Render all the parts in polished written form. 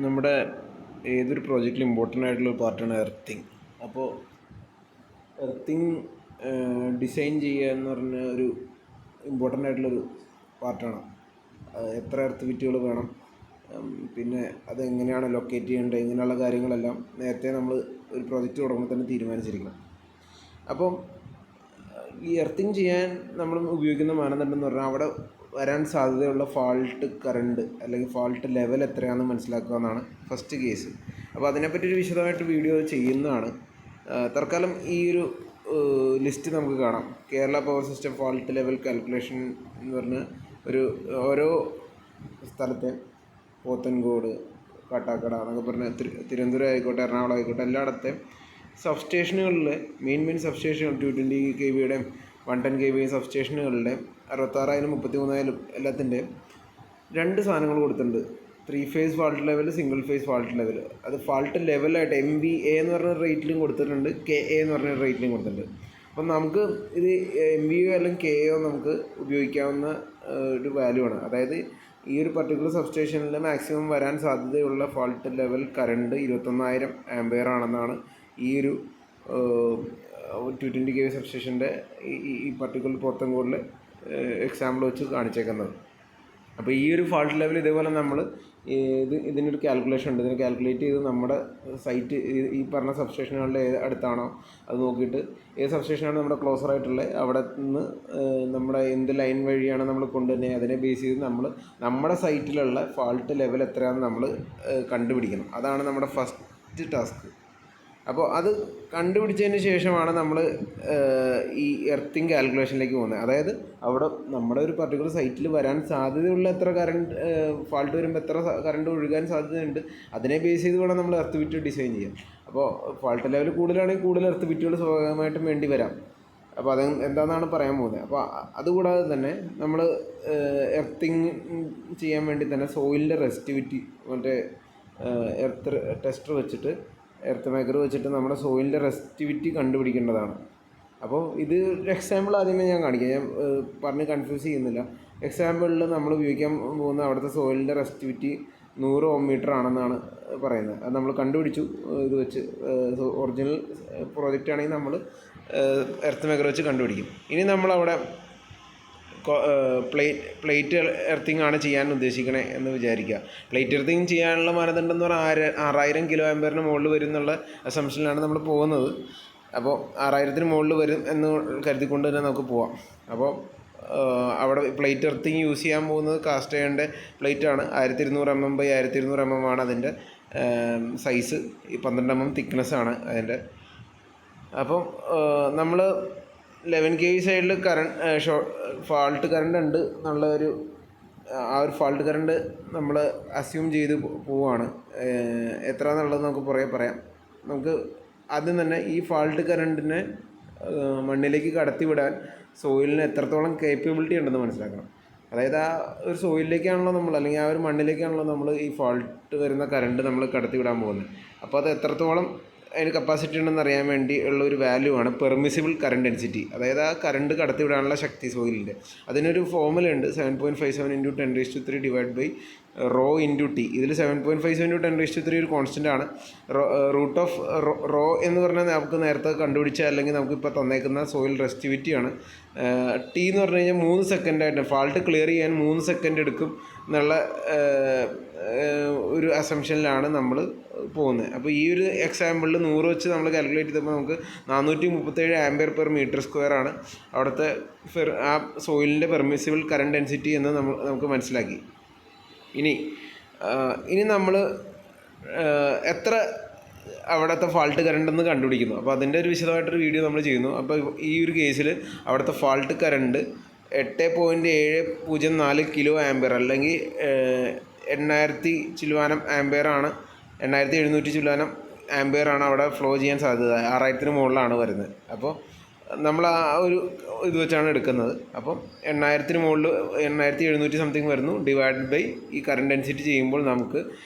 നമ്മുടെ ഏതൊരു പ്രോജക്റ്റിലും ഇമ്പോർട്ടൻ്റ് ആയിട്ടുള്ള ഒരു പാർട്ടാണ് എർത്തിങ്. അപ്പോൾ എർത്തിങ് ഡിസൈൻ ചെയ്യുക എന്ന് പറഞ്ഞ ഒരു ഇമ്പോർട്ടൻ്റ് ആയിട്ടുള്ളൊരു പാർട്ടാണ്. എത്ര എർത്ത് ബിറ്റുകൾ വേണം, പിന്നെ അതെങ്ങനെയാണ് ലൊക്കേറ്റ് ചെയ്യേണ്ടത്, ഇങ്ങനെയുള്ള കാര്യങ്ങളെല്ലാം നേരത്തെ നമ്മൾ ഒരു പ്രോജക്റ്റ് തുടങ്ങുമ്പോൾ തന്നെ തീരുമാനിച്ചിരിക്കണം. അപ്പം ഈ എർത്തിങ് ചെയ്യാൻ നമ്മൾ ഉപയോഗിക്കുന്ന മാനദണ്ഡം എന്ന് പറഞ്ഞാൽ അവിടെ വരാൻ സാധ്യതയുള്ള ഫാൾട്ട് കറണ്ട് അല്ലെങ്കിൽ ഫാൾട്ട് ലെവൽ എത്രയാണെന്ന് മനസ്സിലാക്കുക എന്നാണ് ഫസ്റ്റ് കേസ്. അപ്പോൾ അതിനെപ്പറ്റി ഒരു വിശദമായിട്ട് വീഡിയോ ചെയ്യുന്നതാണ്. തൽക്കാലം ഈ ഒരു ലിസ്റ്റ് നമുക്ക് കാണാം. Kerala power system fault level calculation എന്ന് പറഞ്ഞ ഒരു ഓരോ സ്ഥലത്തെ പോത്തൻകോട്, കാട്ടാക്കട എന്നൊക്കെ പറഞ്ഞ തിരുവനന്തപുരം ആയിക്കോട്ടെ, എറണാകുളം ആയിക്കോട്ടെ, എല്ലായിടത്തെ സബ്സ്റ്റേഷനുകളിലെ മെയിൻ സബ്സ്റ്റേഷനുകൾ 220 kVയുടെയും 110 kV സബ്സ്റ്റേഷനുകളുടെ 66,000 33,000 എല്ലാത്തിൻ്റെ രണ്ട് സാധനങ്ങൾ കൊടുത്തിട്ടുണ്ട്. 3 phase fault level, single phase fault level. അത് ഫാൾട്ട് ലെവലായിട്ട് MVA എന്ന് പറഞ്ഞ റേറ്റിലും കൊടുത്തിട്ടുണ്ട്, KA എന്ന് പറഞ്ഞ റേറ്റിലും കൊടുത്തിട്ടുണ്ട്. അപ്പം നമുക്ക് ഇത് MVO അല്ലെങ്കിൽ KO നമുക്ക് ഉപയോഗിക്കാവുന്ന ഒരു വാല്യൂ ആണ്. അതായത് ഈ ഒരു പർട്ടിക്കുലർ സബ്സ്റ്റേഷനിൽ മാക്സിമം വരാൻ സാധ്യതയുള്ള ഫാൾട്ട് ലെവൽ കറണ്ട് 21,000 ആംപിയർ ആണെന്നാണ് ഈ ഒരു 220 kV സബ്സ്റ്റേഷൻ്റെ ഈ പർട്ടിക്കുലർ പോത്തൻകോടിൽ എക്സാമ്പിൾ വെച്ച് കാണിച്ചേക്കുന്നത്. അപ്പോൾ ഈ ഒരു ഫാൾട്ട് ലെവൽ ഇതേപോലെ നമ്മൾ ഇതിനൊരു കാൽക്കുലേഷൻ ഉണ്ട്. ഇതിനെ കാൽക്കുലേറ്റ് ചെയ്ത് നമ്മുടെ സൈറ്റ് ഈ പറഞ്ഞ സബ്സ്റ്റേഷനുകളുടെ അടുത്താണോ അത് നോക്കിയിട്ട് ഏത് സബ്സ്റ്റേഷനാണ് നമ്മുടെ ക്ലോസർ ആയിട്ടുള്ളത് അവിടെ നിന്ന് നമ്മുടെ എന്ത് ലൈൻ വഴിയാണ് നമ്മൾ കൊണ്ടുവരുന്നത് അതിനെ ബേസ് ചെയ്ത് നമ്മൾ നമ്മുടെ സൈറ്റിലുള്ള ഫാൾട്ട് ലെവൽ എത്രയാണെന്ന് നമ്മൾ കണ്ടുപിടിക്കണം. അതാണ് നമ്മുടെ ഫസ്റ്റ് ടാസ്ക്. അപ്പോൾ അത് കണ്ടുപിടിച്ചതിന് ശേഷമാണ് നമ്മൾ ഈ എർത്തിങ് കാൽക്കുലേഷനിലേക്ക് പോകുന്നത്. അതായത് അവിടെ നമ്മുടെ ഒരു പർട്ടിക്കുലർ സൈറ്റിൽ വരാൻ സാധ്യതയുള്ള എത്ര കറണ്ട് ഫാൾട്ട് വരുമ്പോൾ എത്ര കറണ്ട് ഒഴുകാൻ സാധ്യതയുണ്ട് അതിനെ ബേസ് ചെയ്ത് വേണം നമ്മൾ എർത്ത് ബിറ്റ് ഡിസൈൻ ചെയ്യാൻ. അപ്പോൾ ഫാൾട്ട് ലെവൽ കൂടുതലാണെങ്കിൽ കൂടുതൽ എർത്ത് ബിറ്റുകൾ സ്വാഭാവികമായിട്ടും വേണ്ടി വരാം. അപ്പോൾ അത് എന്താണെന്നാണ് പറയാൻ പോകുന്നത്. അപ്പോൾ അതുകൂടാതെ തന്നെ നമ്മൾ എർത്തിങ് ചെയ്യാൻ വേണ്ടി തന്നെ സോയിലിൻ്റെ റെസിസ്റ്റിവിറ്റി മറ്റേ എർത്ത് ടെസ്റ്റർ വെച്ചിട്ട് എർത്ത് മേക്കർ വെച്ചിട്ട് നമ്മുടെ സോയിലിൻ്റെ റെസിസ്റ്റിവിറ്റി കണ്ടുപിടിക്കേണ്ടതാണ്. അപ്പോൾ ഇത് ഒരു എക്സാമ്പിൾ ആദ്യമേ ഞാൻ കാണിക്കാം, ഞാൻ പറഞ്ഞ് കൺഫ്യൂസ് ചെയ്യുന്നില്ല. എക്സാമ്പിളിൽ നമ്മൾ ഉപയോഗിക്കാൻ പോകുന്ന അവിടുത്തെ സോയിലിൻ്റെ റെസിസ്റ്റിവിറ്റി 100 Ohm ആണെന്നാണ് പറയുന്നത്. അത് നമ്മൾ കണ്ടുപിടിച്ചു ഇത് വെച്ച്. ഒറിജിനൽ പ്രോജക്റ്റ് ആണെങ്കിൽ നമ്മൾ എർത്ത് മേക്കർ വെച്ച് കണ്ടുപിടിക്കും. ഇനി നമ്മളവിടെ പ്ലേറ്റ് എർത്തിങ് ആണ് ചെയ്യാൻ ഉദ്ദേശിക്കണേ എന്ന് വിചാരിക്കുക. പ്ലേറ്റ് എർത്തിങ് ചെയ്യാനുള്ള മാനദണ്ഡം എന്ന് പറഞ്ഞാൽ 6,000 kVA മുകളിൽ വരും എന്നുള്ള അസംഷനിലാണ് നമ്മൾ പോകുന്നത്. അപ്പോൾ 6,000 മുകളിൽ വരും എന്ന് കരുതിക്കൊണ്ട് തന്നെ നമുക്ക് പോവാം. അപ്പോൾ അവിടെ പ്ലേറ്റ് എർത്തിങ് യൂസ് ചെയ്യാൻ പോകുന്നത് കാസ്റ്റ് അയണിൻ്റെ പ്ലേറ്റാണ്. 1200 mm by 1200 mm ആണ് അതിൻ്റെ സൈസ്. 12 mm തിക്നെസ്സാണ് അതിൻ്റെ. അപ്പം നമ്മൾ 11 kV സൈഡിൽ ഫാൾട്ട് കറണ്ട് ഉണ്ട് എന്നുള്ള ആ ഒരു ഫാൾട്ട് കറണ്ട് നമ്മൾ അസ്യൂം ചെയ്ത് പോവുകയാണ്. എത്ര എന്നുള്ളത് നമുക്ക് പറയാം. നമുക്ക് ആദ്യം തന്നെ ഈ ഫാൾട്ട് കറണ്ടിനെ മണ്ണിലേക്ക് കടത്തിവിടാൻ സോയിലിന് എത്രത്തോളം കേപ്പബിലിറ്റി ഉണ്ടെന്ന് മനസ്സിലാക്കണം. അതായത് ആ ഒരു സോയിലിലേക്കാണല്ലോ നമ്മൾ അല്ലെങ്കിൽ ആ ഒരു മണ്ണിലേക്കാണല്ലോ നമ്മൾ ഈ ഫാൾട്ട് വരുന്ന കറണ്ട് നമ്മൾ കടത്തിവിടാൻ പോകുന്നത്. അപ്പോൾ അത് എത്രത്തോളം അതിന് കപ്പാസിറ്റി ഉണ്ടെന്ന് അറിയാൻ വേണ്ടി ഉള്ള ഒരു വാല്യൂ ആണ് പെർമിസിബിൾ കറണ്ട് ഡെൻസിറ്റി. അതായത് ആ കറണ്ട് കടത്തിവിടാനുള്ള ശക്തി സോയിലിൻ്റെ. അതിനൊരു ഫോർമുല ഉണ്ട്, 7.57 × 10⁻³ divide by rho into T. ഇതിൽ 7.57 × 10⁻³ ഒരു കോൺസ്റ്റൻ്റ് ആണ്. റൂട്ട് ഓഫ് റോ എന്ന് പറഞ്ഞാൽ നമുക്ക് നേരത്തെ കണ്ടുപിടിച്ച അല്ലെങ്കിൽ നമുക്കിപ്പോൾ തന്നേക്കുന്ന സോയിൽ റെസിസ്റ്റിവിറ്റിയാണ്. ടി എന്ന് പറഞ്ഞു കഴിഞ്ഞാൽ 3 സെക്കൻഡായിട്ട് ഫാൾട്ട് ക്ലിയർ ചെയ്യാൻ 3 സെക്കൻഡ് എടുക്കും എന്നുള്ള ഒരു അസംഷനിലാണ് നമ്മൾ പോകുന്നത്. അപ്പോൾ ഈ ഒരു എക്സാമ്പിളിൽ 100 വെച്ച് നമ്മൾ കാൽക്കുലേറ്റ് ചെയ്തപ്പോൾ നമുക്ക് 437 Ampere/m² ആണ് അവിടുത്തെ ആ സോയിലിൻ്റെ പെർമിസിബിൾ കറണ്ട് ഡെൻസിറ്റി എന്ന് നമുക്ക് മനസ്സിലാക്കി. ഇനി നമ്മൾ എത്ര അവിടുത്തെ ഫാൾട്ട് കറണ്ടെന്ന് കണ്ടുപിടിക്കുന്നു. അപ്പോൾ അതിൻ്റെ ഒരു വിശദമായിട്ടൊരു വീഡിയോ നമ്മൾ ചെയ്യുന്നു. അപ്പോൾ ഈ ഒരു കേസിൽ അവിടുത്തെ ഫാൾട്ട് കറണ്ട് 8.704 kA അല്ലെങ്കിൽ 8,000 ചില്ലുവാനം ആംപിയറാണ്. 8,700 ചില്ലുവാനം ആംപിയറാണ് അവിടെ ഫ്ലോ ചെയ്യാൻ സാധ്യത. 6,000 മുകളിലാണ് വരുന്നത്. അപ്പോൾ നമ്മൾ ആ ഒരു ഇത് വെച്ചാണ് എടുക്കുന്നത്. അപ്പം 8,000 മുകളിൽ 8,700 സംതിങ് വരുന്നു ഡിവൈഡ് ബൈ ഈ കറണ്ട് ഡെൻസിറ്റി ചെയ്യുമ്പോൾ നമുക്ക്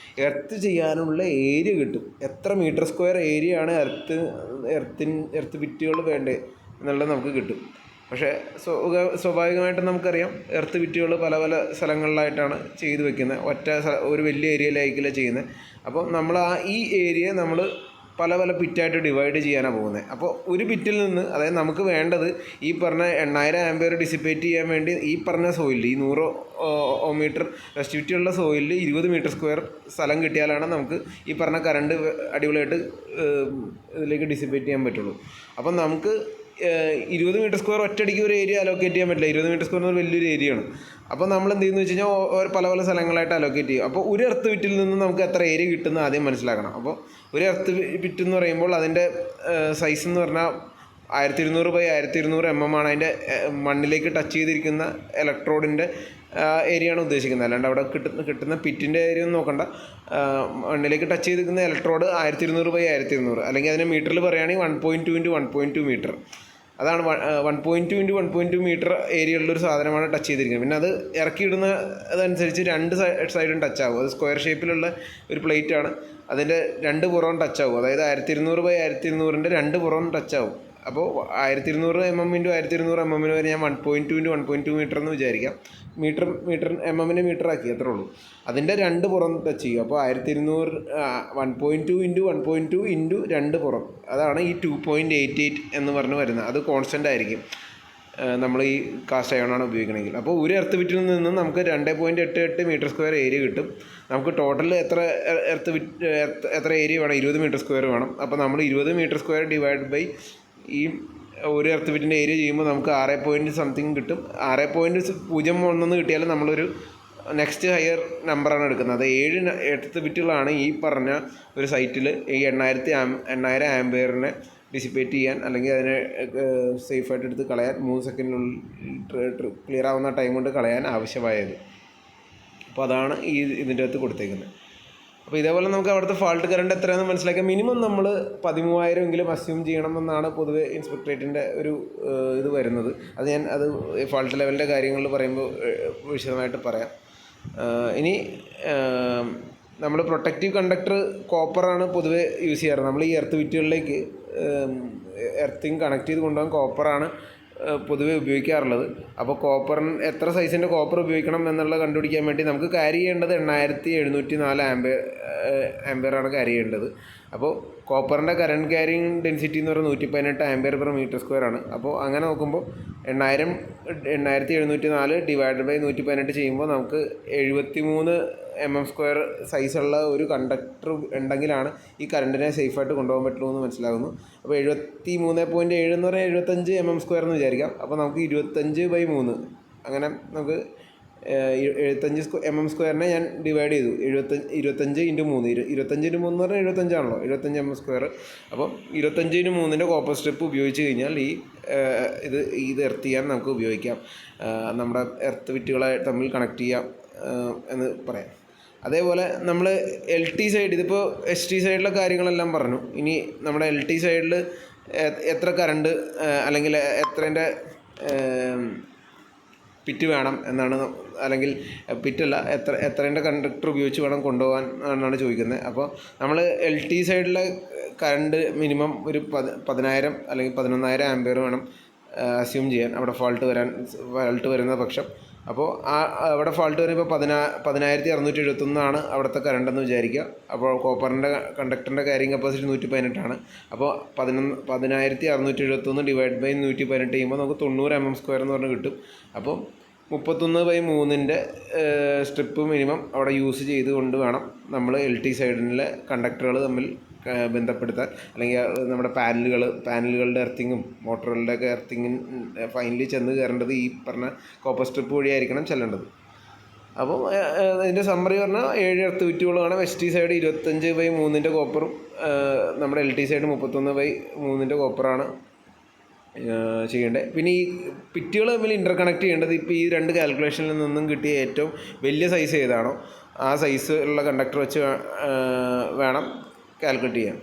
എർത്ത് ചെയ്യാനുള്ള ഏരിയ കിട്ടും. എത്ര m² ഏരിയ ആണ് എർത്ത് ബിറ്റുകൾ വേണ്ടത് എന്നുള്ളത് നമുക്ക് കിട്ടും. പക്ഷേ സ്വാഭാവികമായിട്ടും നമുക്കറിയാം എർത്ത് വിറ്റുകൾ പല പല സ്ഥലങ്ങളിലായിട്ടാണ് ചെയ്ത് വെക്കുന്നത്. ഒരു വലിയ ഏരിയയിലായിരിക്കില്ല ചെയ്യുന്നത്. അപ്പോൾ നമ്മൾ ഈ ഏരിയ നമ്മൾ പല പല പിറ്റായിട്ട് ഡിവൈഡ് ചെയ്യാനാണ് പോകുന്നത്. അപ്പോൾ ഒരു പിറ്റിൽ നിന്ന്, അതായത് നമുക്ക് വേണ്ടത് ഈ പറഞ്ഞ 8000 ആംപിയർ ഡിസിപ്പേറ്റ് ചെയ്യാൻ വേണ്ടി ഈ പറഞ്ഞ സോയിലിൽ, ഈ 100 മീറ്റർ റെസ്റ്റിവിറ്റി ഉള്ള സോയിലിൽ 20 മീറ്റർ സ്ക്വയർ സ്ഥലം കിട്ടിയാലാണ് നമുക്ക് ഈ പറഞ്ഞ കറണ്ട് അടിപൊളിയായിട്ട് ഇതിലേക്ക് ഡിസിപ്പേറ്റ് ചെയ്യാൻ പറ്റുള്ളൂ. അപ്പം നമുക്ക് 20 മീറ്റർ സ്ക്വയർ ഒറ്റയടിക്ക് ഒരു ഏരിയ അലോക്കേറ്റ് ചെയ്യാൻ പറ്റില്ല. 20 മീറ്റർ സ്ക്വയർ വലിയൊരു ഏരിയയാണ്. അപ്പോൾ നമ്മൾ എന്ത് ചെയ്യുന്നു വെച്ച് കഴിഞ്ഞാൽ പല പല സ്ഥലങ്ങളായിട്ട് അലോക്കേറ്റ് ചെയ്യും. അപ്പോൾ ഒരു എർത്ത് വിറ്റിൽ നിന്ന് നമുക്ക് എത്ര ഏരിയ കിട്ടുന്ന ആദ്യം മനസ്സിലാക്കണം. അപ്പോൾ ഒരു എർത്ത് വിറ്റ് എന്ന് പറയുമ്പോൾ അതിൻ്റെ സൈസ് എന്ന് പറഞ്ഞാൽ 1200 by 1200 mm ആണ് അതിൻ്റെ മണ്ണിലേക്ക് ടച്ച് ചെയ്തിരിക്കുന്ന ഇലക്ട്രോഡിൻ്റെ ഏരിയയാണ് ഉദ്ദേശിക്കുന്നത്. അല്ലാണ്ട് അവിടെ കിട്ടുന്ന പിറ്റിൻ്റെ ഏരിയ ഒന്നും നോക്കണ്ട. മണ്ണിലേക്ക് ടച്ച് ചെയ്തിരിക്കുന്ന ഇലക്ട്രോഡ് 1200 by 1200, അല്ലെങ്കിൽ അതിനെ മീറ്ററിൽ പറയുകയാണെങ്കിൽ 1.2 × 1.2 മീറ്റർ. അതാണ് 1.2 × 1.2 മീറ്റർ ഏരിയ ഉള്ളൊരു സാധനമാണ് ടച്ച് ചെയ്തിരിക്കുന്നത്. പിന്നെ അത് ഇറക്കിയിടുന്ന അതനുസരിച്ച് രണ്ട് സൈഡും ടച്ച് ആകും. അത് സ്ക്വയർ ഷേപ്പിലുള്ള ഒരു പ്ലേറ്റാണ്. അതിൻ്റെ രണ്ട് പുറവും ടച്ച് ആകും. അതായത് 1200 by 1200 രണ്ട് പുറവും ടച്ച് ആകും. അപ്പോൾ 1200 mm × 1200 mm വരെ ഞാൻ 1.2 × 1.2 മീറ്റർ എന്ന് വിചാരിക്കാം. മീറ്റർ mm മീറ്റർ ആക്കി, അത്രേ ഉള്ളൂ. അതിൻ്റെ രണ്ട് പുറം ടച്ച് ചെയ്യും. അപ്പോൾ 1200 1.2 × 1.2 × രണ്ട് പുറം, അതാണ് ഈ 2.88 എന്ന് പറഞ്ഞ് വരുന്നത്. അത് കോൺസ്റ്റൻ്റ് ആയിരിക്കും നമ്മൾ ഈ കാസ്റ്റ് അയണാണ് ഉപയോഗിക്കണമെങ്കിൽ. അപ്പോൾ ഒരു എർത്ത് വിറ്റിൽ നിന്ന് നമുക്ക് 2.88 മീറ്റർ സ്ക്വയർ ഏരിയ കിട്ടും. നമുക്ക് ടോട്ടൽ എത്ര ഏരിയ വേണം? 20 മീറ്റർ സ്ക്വയർ വേണം. അപ്പോൾ നമ്മൾ 20 മീറ്റർ സ്ക്വയർ ഡിവൈഡ് ബൈ ഈ ഒരു എർത്ത് വിറ്റിൻ്റെ ഏരിയ ചെയ്യുമ്പോൾ നമുക്ക് 6.something കിട്ടും. 6.01 കിട്ടിയാലും നമ്മളൊരു നെക്സ്റ്റ് ഹയർ നമ്പറാണ് എടുക്കുന്നത്. 7 എർത്ത് വിറ്റുകളാണ് ഈ പറഞ്ഞ ഒരു സൈറ്റിൽ ഈ 8000 ആംപിയറിനെ ഡിസിപ്പേറ്റ് ചെയ്യാൻ, അല്ലെങ്കിൽ അതിനെ സേഫായിട്ട് എടുത്ത് കളയാൻ 3 സെക്കൻഡിനുള്ളിൽ ക്ലിയർ ആവുന്ന ടൈം കൊണ്ട് കളയാൻ ആവശ്യമായത്. അപ്പോൾ അതാണ് ഇതിൻ്റെ അകത്ത് കൊടുത്തേക്കുന്നത്. അപ്പോൾ ഇതേപോലെ നമുക്ക് അവിടുത്തെ ഫാൾട്ട് കറണ്ട് എത്രയാണെന്ന് മനസ്സിലാക്കാം. മിനിമം നമ്മൾ 13000 എങ്കിലും അസ്യൂം ചെയ്യണമെന്നാണ് പൊതുവെ ഇൻസ്പെക്ടറേറ്റിൻ്റെ ഒരു ഇത് വരുന്നത്. അത് ഫാൾട്ട് ലെവലിൻ്റെ കാര്യങ്ങളിൽ പറയുമ്പോൾ വിശദമായിട്ട് പറയാം. ഇനി നമ്മൾ പ്രൊട്ടക്റ്റീവ് കണ്ടക്ടർ കോപ്പറാണ് പൊതുവെ യൂസ് ചെയ്യാറ്. നമ്മൾ ഈ എർത്ത് വിറ്റുകളിലേക്ക് എർത്തിങ് കണക്ട് ചെയ്ത് കൊണ്ടുപോകാൻ കോപ്പറാണ് പൊതുവെ ഉപയോഗിക്കാറുള്ളത്. അപ്പോൾ കോപ്പറിന് എത്ര സൈസിൻ്റെ കോപ്പർ ഉപയോഗിക്കണം എന്നുള്ളത് കണ്ടുപിടിക്കാൻ വേണ്ടി നമുക്ക് ക്യാരി ചെയ്യേണ്ടത് 8704 ആംപിയറാണ് ക്യാരി ചെയ്യേണ്ടത്. അപ്പോൾ കോപ്പറിൻ്റെ കറണ്ട് ക്യാരിങ് ഡെൻസിറ്റി എന്ന് പറയുന്നത് 118 ആംപിയർ പെർ മീറ്റർ സ്ക്വയർ ആണ്. അപ്പോൾ അങ്ങനെ നോക്കുമ്പോൾ 8704 ഡിവൈഡ് ബൈ 118 ചെയ്യുമ്പോൾ നമുക്ക് 73 mm² സൈസുള്ള ഒരു കണ്ടക്ടർ ഉണ്ടെങ്കിലാണ് ഈ കറണ്ടിനെ സേഫായിട്ട് കൊണ്ടുപോകാൻ പറ്റുള്ളൂ എന്ന് മനസ്സിലാകുന്നു. അപ്പോൾ 73.7 എന്ന് പറഞ്ഞാൽ 75 mm² എന്ന് വിചാരിക്കാം. അപ്പോൾ നമുക്ക് 25/3 അങ്ങനെ നമുക്ക് 75 mm² ഞാൻ ഡിവൈഡ് ചെയ്തു. 25 × 3 25 × 3 എന്ന് പറഞ്ഞാൽ 75 ആണല്ലോ, 75 mm². അപ്പം 25 × 3 കോപ്പർ സ്ട്രിപ്പ് ഉപയോഗിച്ച് കഴിഞ്ഞാൽ ഇത് എർത്ത് ചെയ്യാൻ നമുക്ക് ഉപയോഗിക്കാം. നമ്മുടെ എർത്ത് വിറ്റുകളെ തമ്മിൽ കണക്ട് ചെയ്യാം എന്ന് പറയാം. അതേപോലെ നമ്മൾ LT സൈഡ്, ഇതിപ്പോൾ ST സൈഡിലെ കാര്യങ്ങളെല്ലാം പറഞ്ഞു. ഇനി നമ്മുടെ LT സൈഡിൽ എത്ര കറണ്ട് അല്ലെങ്കിൽ എത്രേൻ്റെ പിറ്റ് വേണം എന്നാണ്, അല്ലെങ്കിൽ പിറ്റല്ല എത്രേൻ്റെ കണ്ടക്ടർ ഉപയോഗിച്ച് വേണം കൊണ്ടുപോകാൻ എന്നാണ് ചോദിക്കുന്നത്. അപ്പോൾ നമ്മൾ LT സൈഡിലെ കറണ്ട് മിനിമം ഒരു 10000 അല്ലെങ്കിൽ 11000 ആംപിയർ വേണം അസ്യൂം ചെയ്യാൻ അവിടെ ഫാൾട്ട് വരുന്ന പക്ഷം. അപ്പോൾ അവിടെ ഫാൾട്ട് വരുമ്പോൾ 10671 ആണ് അവിടുത്തെ കറണ്ടെന്ന് വിചാരിക്കുക. അപ്പോൾ കോപ്പറിൻ്റെ കണ്ടക്ടറിൻ്റെ ക്യാരിങ് കപ്പാസിറ്റി 118 ആണ്. അപ്പോൾ 10671 ഡിവൈഡ് ബൈ 118 ചെയ്യുമ്പോൾ നമുക്ക് 90 mm² എന്ന് പറഞ്ഞ് കിട്ടും. അപ്പോൾ 31/3 സ്ട്രിപ്പ് മിനിമം അവിടെ യൂസ് ചെയ്തുകൊണ്ട് വേണം നമ്മൾ LT സൈഡിലെ കണ്ടക്ടറുകൾ തമ്മിൽ ബന്ധപ്പെടുത്താൻ, അല്ലെങ്കിൽ നമ്മുടെ പാനലുകളുടെ എർത്തിങ്ങും മോട്ടറുകളുടെ ഒക്കെ എർത്തിങ്ങും ഫൈനലി ചെന്ന് കയറേണ്ടത് ഈ പറഞ്ഞ കോപ്പർ സ്ട്രിപ്പ് വഴിയായിരിക്കണം ചെല്ലേണ്ടത്. അപ്പോൾ ഇതിൻ്റെ സമ്മറി പറഞ്ഞാൽ 7 എർത്ത് വിറ്റുകളാണ്. ST സൈഡ് 25/3 കോപ്പറും നമ്മുടെ LT സൈഡ് 31/3 കോപ്പറാണ് ചെയ്യേണ്ടത്. പിന്നെ ഈ പിറ്റുകൾ തമ്മിൽ ഇൻ്റർകണക്ട് ചെയ്യേണ്ടത് ഇപ്പോൾ ഈ രണ്ട് കാൽക്കുലേഷനിൽ നിന്നും കിട്ടിയ ഏറ്റവും വലിയ സൈസ് ഏതാണോ ആ സൈസ് ഉള്ള കണ്ടക്ടർ വെച്ച് വേണം കാൽക്കുലേറ്റ് ചെയ്യാൻ.